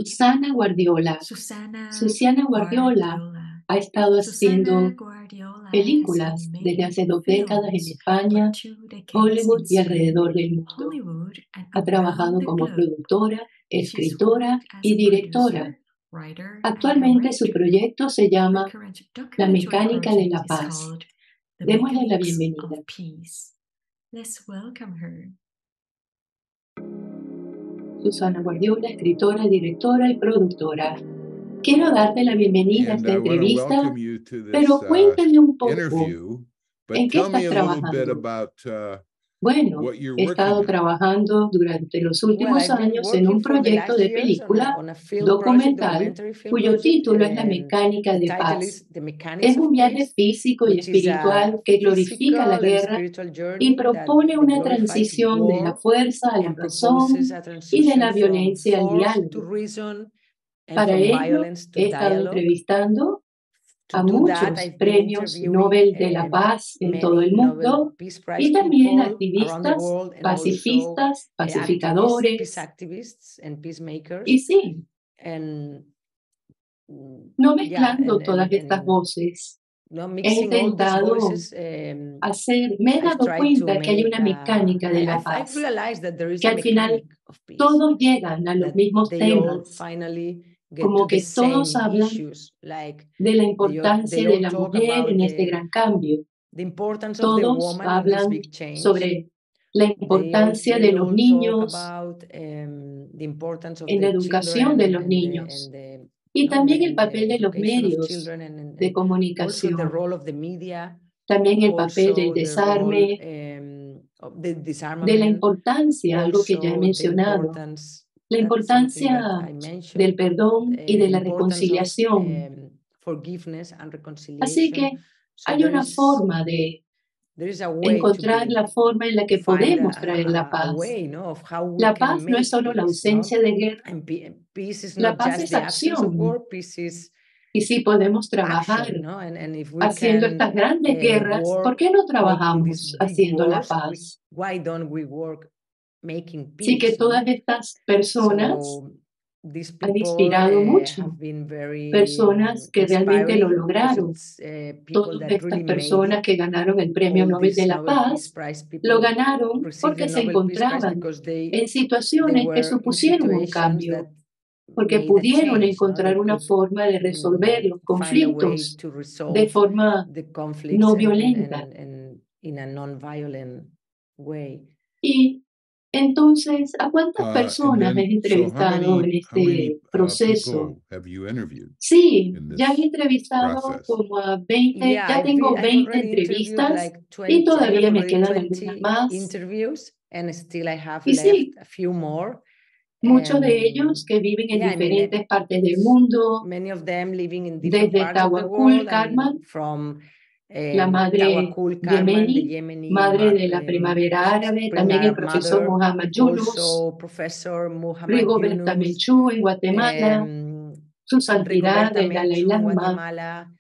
Susana Guardiola. Susana Susana Guardiola Guardiola. ha estado Susana haciendo Guardiola has been películas desde hace making 2 décadas en films for España, 2 decades Hollywood in y Spain, alrededor del mundo. Hollywood, and Ha around trabajado the como globe. productora, She's escritora worked as y a directora. producer, writer, and Actualmente su director. proyecto se Her llama current La documentary Mecánica de project la is Paz. called The Démosle la Mechanics of bienvenida. Peace. Let's welcome her. Susana Guardiola, escritora, directora y productora. Quiero darte la bienvenida a And esta I want to entrevista, welcome you to this pero cuéntame un poco, interview. But ¿en qué tell me estás a little bit trabajando? about Bueno, what you're he estado working on. trabajando durante los Well, últimos I've been años en un working for the proyecto last de years película on a film project, documental documentary film cuyo project. título es La Mecánica The de title Paz. is The Mechanics Es of un viaje Peace, físico y which is a espiritual que glorifica la physical and guerra spiritual y journey that propone una glorifies transición de la war fuerza a la and proposes razón a y de transition la from violencia al force to diálogo. reason and Para from ello, violence to he estado dialogue. entrevistando To a do that, muchos I've been premios interviewing Nobel de la Paz en todo many el Nobel mundo Peace Prize y también people around the activistas, world, and also pacifistas, activists, peace pacificadores. activists and peacemakers. Y sí, And no yeah, mezclando todas estas voces, no he mixing all these intentado voices. me he I've dado tried to cuenta que hay una make mecánica de la I've paz, realized that there is que a al final mechanic of peace, todos llegan a los that mismos they all temas, finally get como to the que todos same hablan issues, like de la they importancia de all la talk mujer about en este gran cambio. the importance of the Todos woman in this hablan big change. sobre la importancia de They los all talk niños about the importance of en la the educación de children los and niños the y también el and the papel de los education of medios children and de also the comunicación, role of the media, también el papel del also the desarme, role of the de la disarmament, importancia, algo que ya he also the mencionado, importance, la that is something importancia that I del mentioned, perdón y de the la importance of reconciliación. forgiveness and Así reconciliation. que So hay una forma de there is a way to encontrar la forma en la que find podemos traer la a paz. way, of how we La can paz no es make solo la peace, ausencia de guerra, and peace is la not paz just es the absence of acción. war, peace is Y si podemos trabajar action, and if we haciendo can estas grandes guerras, ¿por work qué no making these trabajamos big haciendo la wars, paz? why don't we work making Sí que peace? todas estas personas So these han people inspirado mucho, have been very personas que realmente lo inspiring, because lograron. it's people Todas that estas really made personas it. que ganaron el Premio All Nobel de these la Nobel Peace Paz Prize lo people ganaron received porque the se Nobel Peace Prize encontraban because en they situaciones que were in supusieron un situations that cambio, porque made a pudieron change, encontrar They una could forma de resolver los find a way conflictos to de resolve forma the conflicts no violenta. and in a non-violent way. Y entonces, ¿a cuántas And personas then, has entrevistado en how many este proceso? people have you interviewed Sí, in ya he this entrevistado process? como a 20, Yeah, ya tengo I've 20 already interviewed entrevistas like y 20, I have todavía me already quedan algunas 20 más. interviews, and still I have Y left sí, a few more. muchos de ellos que viven en Yeah, I mean, diferentes partes del mundo, many of them living in different desde parts of the Tawakkul world. Karman, From la madre Tawakkul Karman, the yemení, Yemeni madre de la primavera árabe, Spring también el Arab profesor mother, Muhammad Yunus, also Professor Muhammad Rigoberta Yunus, Menchú en Guatemala, su santidad Rigoberta el Dalai Menchú in Lama, Guatemala,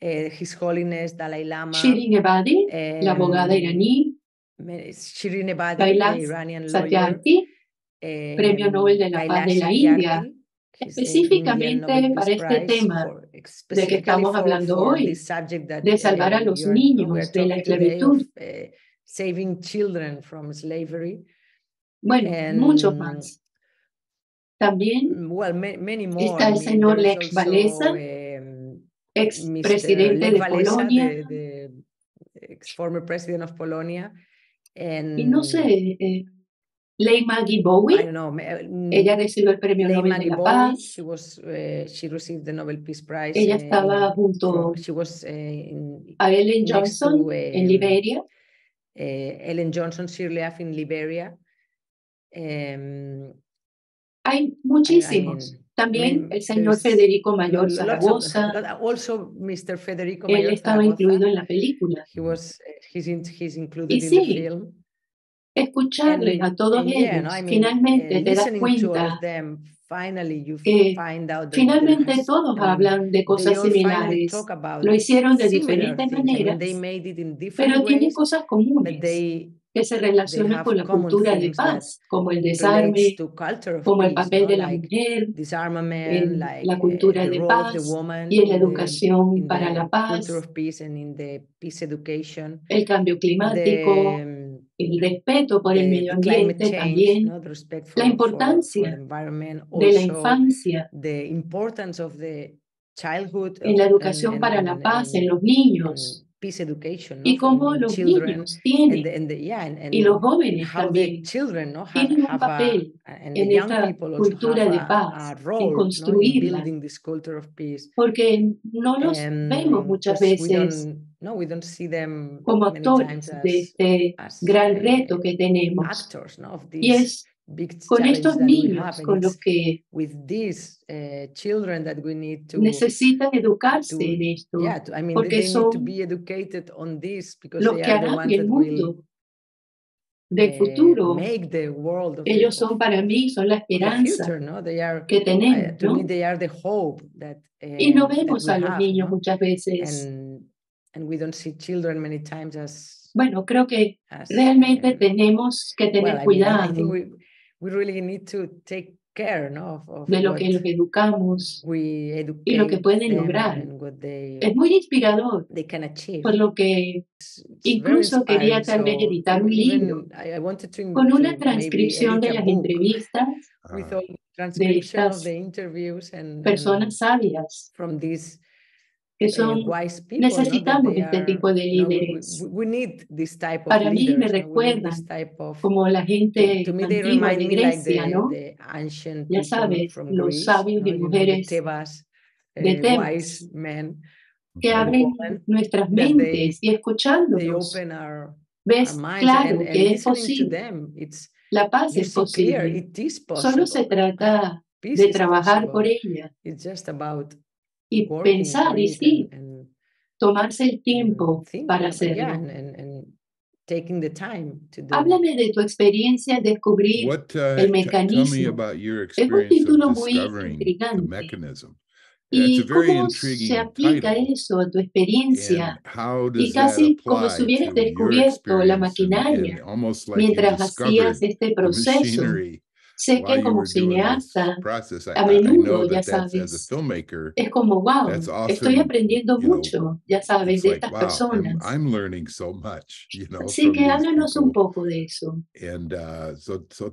His Holiness Dalai Lama, Shirin Ebadi, la abogada iraní, Shirin Ebadi, the Kailash Iranian lawyer, Satyarthi, Premio Nobel de la Paz de Kailash la India, Satyarthi, específicamente para este tema de que specifically estamos hablando for hoy, this subject that de salvar a los we are niños de la talking today of esclavitud. saving children from slavery. Bueno, muchos más. También Many more. está el señor Lech Walesa, expresidente de Polonia. The former president of Polonia. Y no sé, Leigh Maggie Bowie, I don't know, ella recibió el Premio Leigh Nobel Maggie de la Bowie, Paz. she received the Nobel Peace Prize. Ella estaba junto a Ellen Johnson en Liberia. Ellen Johnson Sirleaf in Liberia. Hay muchísimos. También el señor Federico Mayor Zaragoza. Also Mr. Federico Él Mayor estaba Zaragoza. incluido en la película. He's included Y in the sí, film. escucharles a todos ellos, finalmente te das cuenta que finalmente todos hablan de cosas similares. Lo hicieron de diferentes maneras, pero tienen cosas comunes. que se relaciona con la cultura de paz, como el desarme, como el papel de la mujer, en la cultura de paz y en la educación para la paz, el cambio climático, el respeto por el medio ambiente también, la importancia de la infancia, en la educación para la paz en los niños, y cómo los niños tienen, y los jóvenes también, tienen un papel en esta cultura de paz, en construirla, porque no los vemos muchas veces como actores de este gran reto que tenemos, y es con estos niños con los que necesitan educarse en esto, porque son los que harán el mundo del futuro. Ellos son para mí, son la esperanza que tenemos, ¿no? Y no vemos a los niños muchas veces. Bueno, creo que realmente tenemos que tener cuidado de lo que los educamos y lo que pueden lograr. Es muy inspirador, por lo que incluso quería tal vez editar un libro con una transcripción de las entrevistas de estas personas sabias que son, necesitamos este tipo de líderes. Para mí me recuerdan como la gente antigua de Grecia, ¿no? Ya sabes, los sabios y mujeres de Tebas, que abren nuestras mentes y escuchándonos, ves claro que es posible. La paz es posible. Solo se trata de trabajar por ella y pensar y sí, tomarse el tiempo para hacerlo. Háblame de tu experiencia en descubrir el mecanismo. Es un título muy intrigante. ¿Y cómo se aplica eso a tu experiencia? Y casi como si hubieras descubierto la maquinaria mientras hacías este proceso. Sé que como cineasta, a menudo, ya sabes, es como, wow, estoy aprendiendo mucho, ya sabes, de estas personas. Así que háblanos un poco de eso.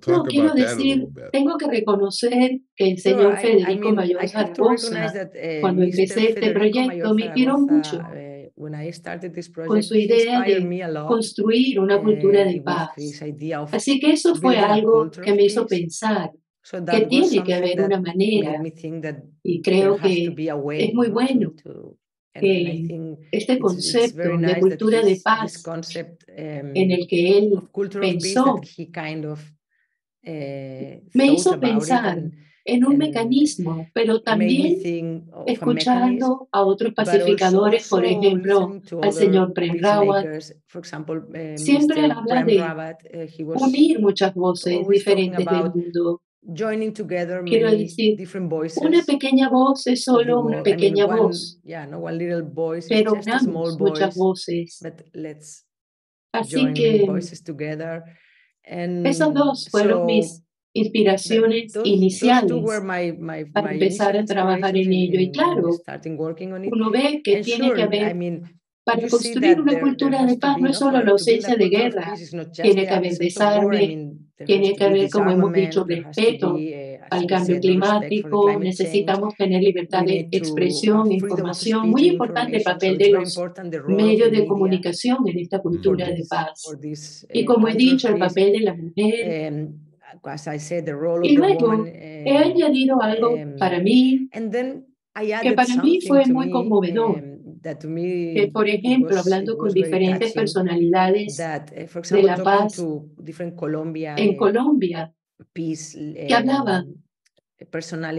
No, quiero decir, tengo que reconocer que el señor Federico Mayor Zaragoza, cuando empecé este proyecto, me inspiró mucho con su idea de construir una cultura de paz. Así que eso fue algo que me hizo pensar que tiene que haber una manera, y creo que es muy bueno que este concepto de cultura de paz en el que él pensó me hizo pensar en un mecanismo, pero también escuchando a otros pacificadores, por ejemplo, al señor Prem Rawat. Siempre habla de unir muchas voces diferentes del mundo. Quiero decir, una pequeña voz es solo una pequeña voz, pero unamos muchas voces. Así que esos dos fueron mis inspiraciones iniciales para empezar a trabajar en ello. Y claro, uno ve que tiene que haber, para construir una cultura de paz, no es solo la ausencia de guerra, tiene que haber desarme, tiene que haber, como hemos dicho, respeto al cambio climático, necesitamos tener libertad de expresión, información, muy importante el papel de los medios de comunicación en esta cultura de paz. Y como he dicho, el papel de la mujer. Y luego he añadido algo para mí, que para mí fue muy conmovedor, que por ejemplo, hablando con diferentes personalidades de la paz en Colombia, que hablaban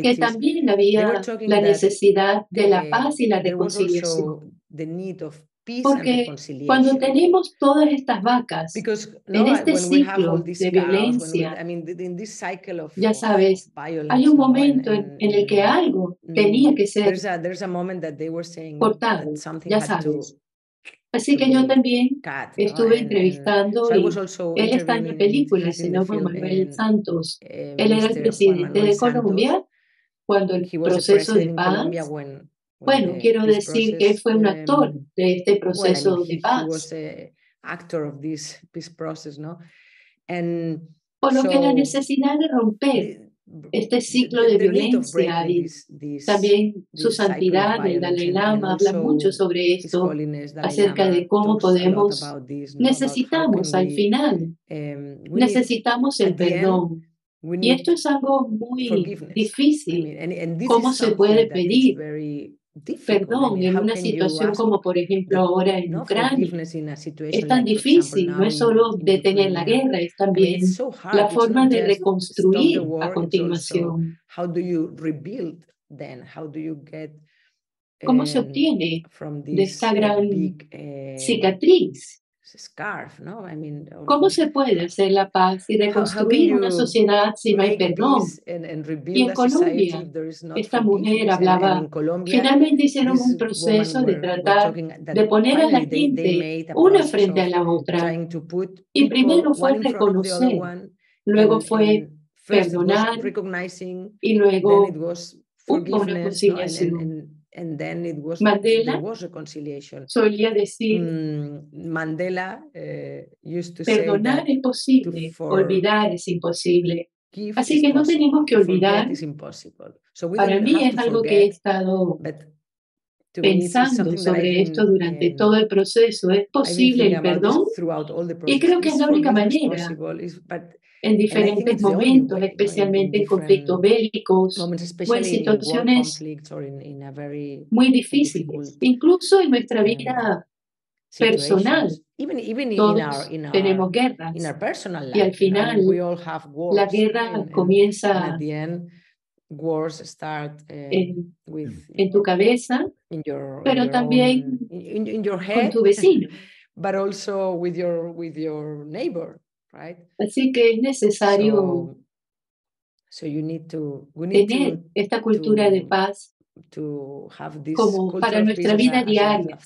que también había la necesidad de la paz y la reconciliación. Porque cuando tenemos todas estas vacas en este ciclo de violencia, ya sabes, hay un momento en el que algo tenía que ser cortado, ya sabes. Así que yo también estuve entrevistando y él está en la película, el señor Juan Manuel Santos. Él era el presidente de Colombia cuando el proceso de paz. Bueno, quiero decir que él fue un actor de este proceso de paz. Por lo que la necesidad de romper este ciclo de violencia y también su santidad, el Dalai Lama, habla mucho sobre esto, acerca de cómo podemos, necesitamos al final, necesitamos el perdón. Y esto es algo muy difícil. ¿Cómo se puede pedir perdón en una situación como por ejemplo ahora en Ucrania? Es tan difícil, no es solo detener la guerra, es también la forma de reconstruir a continuación. ¿Cómo se obtiene de esta gran cicatriz? ¿Cómo se puede hacer la paz y reconstruir una sociedad si no hay perdón? Y en Colombia, esta mujer hablaba, finalmente hicieron un proceso de tratar de poner a la gente una frente a la otra. Y primero fue reconocer, luego fue perdonar y luego hubo una conciliación. Mandela solía decir, perdonar es posible, olvidar es imposible. Así que no tenemos que olvidar. Para mí es algo que he estado pensando sobre esto durante todo el proceso. ¿Es posible el perdón? Y creo que es la única manera. En diferentes momentos, especialmente en conflictos bélicos o en situaciones muy difíciles, incluso en nuestra vida personal. Todos tenemos guerras y al final la guerra comienza en tu cabeza, pero también con tu vecino. Así que es necesario tener esta cultura de paz como para nuestra vida diaria.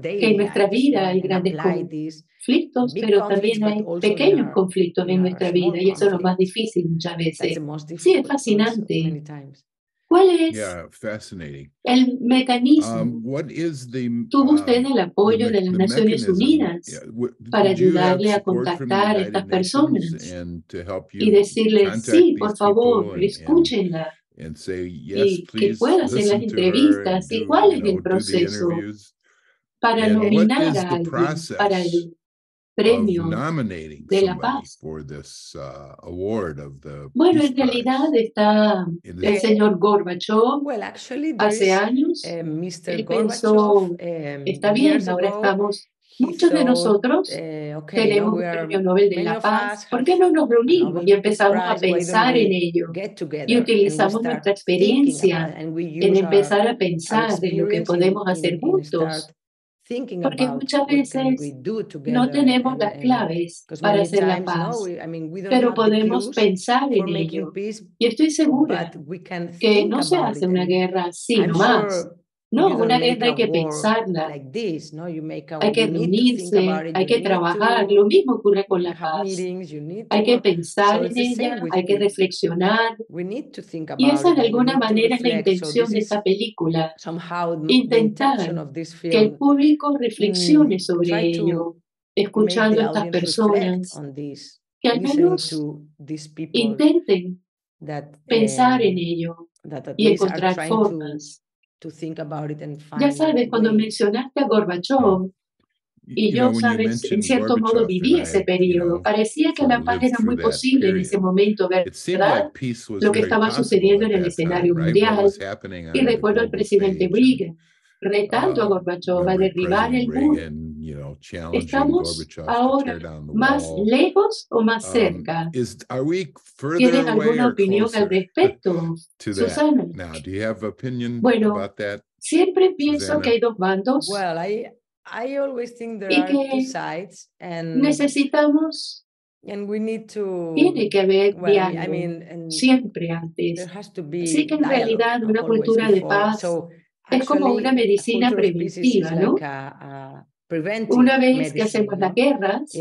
Que en nuestra vida hay grandes conflictos, pero también hay pequeños conflictos en nuestra vida y eso es lo más difícil muchas veces. Sí, es fascinante. ¿Cuál es el mecanismo? ¿Tuvo usted el apoyo de las Naciones Unidas para ayudarle a contactar a estas personas y decirles, sí, por favor, escúchenla? Y que pueda hacer las entrevistas. ¿Y cuál es el proceso para nominar a alguien para el premio de la paz? Bueno, en realidad está el señor Gorbachev. Hace años, él pensó, está bien, ahora estamos, muchos de nosotros tenemos un premio Nobel de la Paz, ¿por qué no nos reunimos y empezamos a pensar en ello? Y utilizamos nuestra experiencia en empezar a pensar en lo que podemos hacer juntos. Porque muchas veces no tenemos las claves para hacer la paz, pero podemos pensar en ello. Y estoy segura que no se hace una guerra así nomás. No, una guerra hay que pensarla, hay que reunirse, hay que trabajar. Lo mismo ocurre con la paz. Hay que pensar en ella, hay que reflexionar. Y esa de alguna manera es la intención de esta película. Intentar que el público reflexione sobre ello, escuchando a estas personas, que al menos intenten pensar en ello y encontrar formas. Ya sabes, cuando mencionaste a Gorbachev, y yo, sabes, en cierto modo viví ese periodo, parecía que la paz era muy posible en ese momento, ¿verdad? Lo que estaba sucediendo en el escenario mundial. Y recuerdo al presidente Reagan retando a Gorbachev a derribar el muro. ¿Estamos ahora más lejos o más cerca? ¿Tienes alguna opinión al respecto, Susana? Bueno, siempre pienso que hay dos bandos y que necesitamos, tiene que haber diálogo siempre antes. Así que en realidad una cultura de paz es como una medicina preventiva, ¿no? Una vez que hacemos las guerras,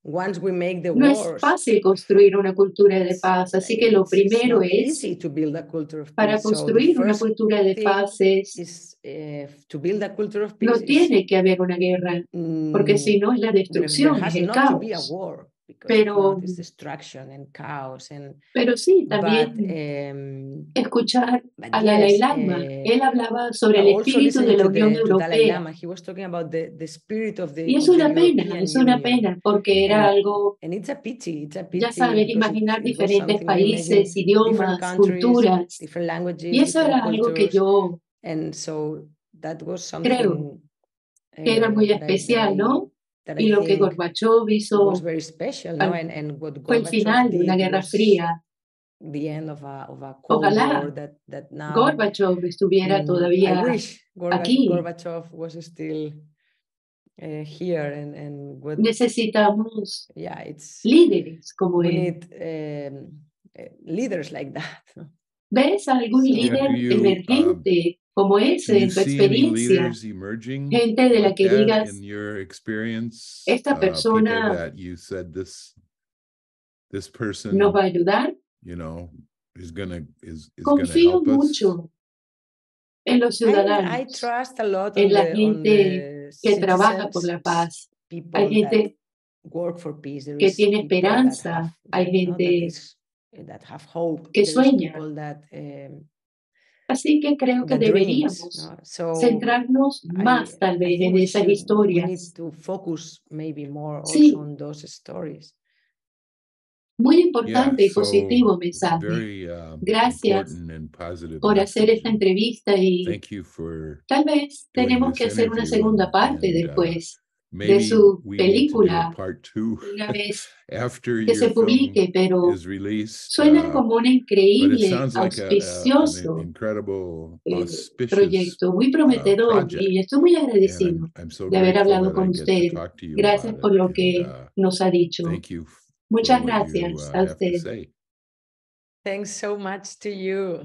no es fácil construir una cultura de paz, así que lo primero es, para construir una cultura de paz, no tiene que haber una guerra, porque si no es la destrucción, es el caos. Pero sí, también escuchar a Dalai Lama. Él hablaba sobre el espíritu de la Unión Europea. Y es una pena, porque era algo, ya sabes, imaginar diferentes países, idiomas, culturas. Y eso era algo que yo creo que era muy especial, ¿no? Y lo que Gorbachev hizo fue el final de una guerra fría. Ojalá Gorbachev estuviera todavía aquí. Necesitamos líderes como él. ¿Ves algún líder emergente como ese en tu experiencia? Gente de la que digas, esta persona nos va a ayudar. Confío mucho en los ciudadanos, en la gente que trabaja por la paz. Hay gente que tiene esperanza, hay gente que sueña. Así que creo que deberíamos centrarnos más tal vez en esas historias. Sí. Muy importante y positivo mensaje. Gracias por hacer esta entrevista y tal vez tenemos que hacer una segunda parte después de su película, una vez que se publique, pero suena como un increíble, auspicioso proyecto, muy prometedor, y estoy muy agradecido de haber hablado con usted. Gracias por lo que nos ha dicho. Muchas gracias a usted. Thanks so much to you.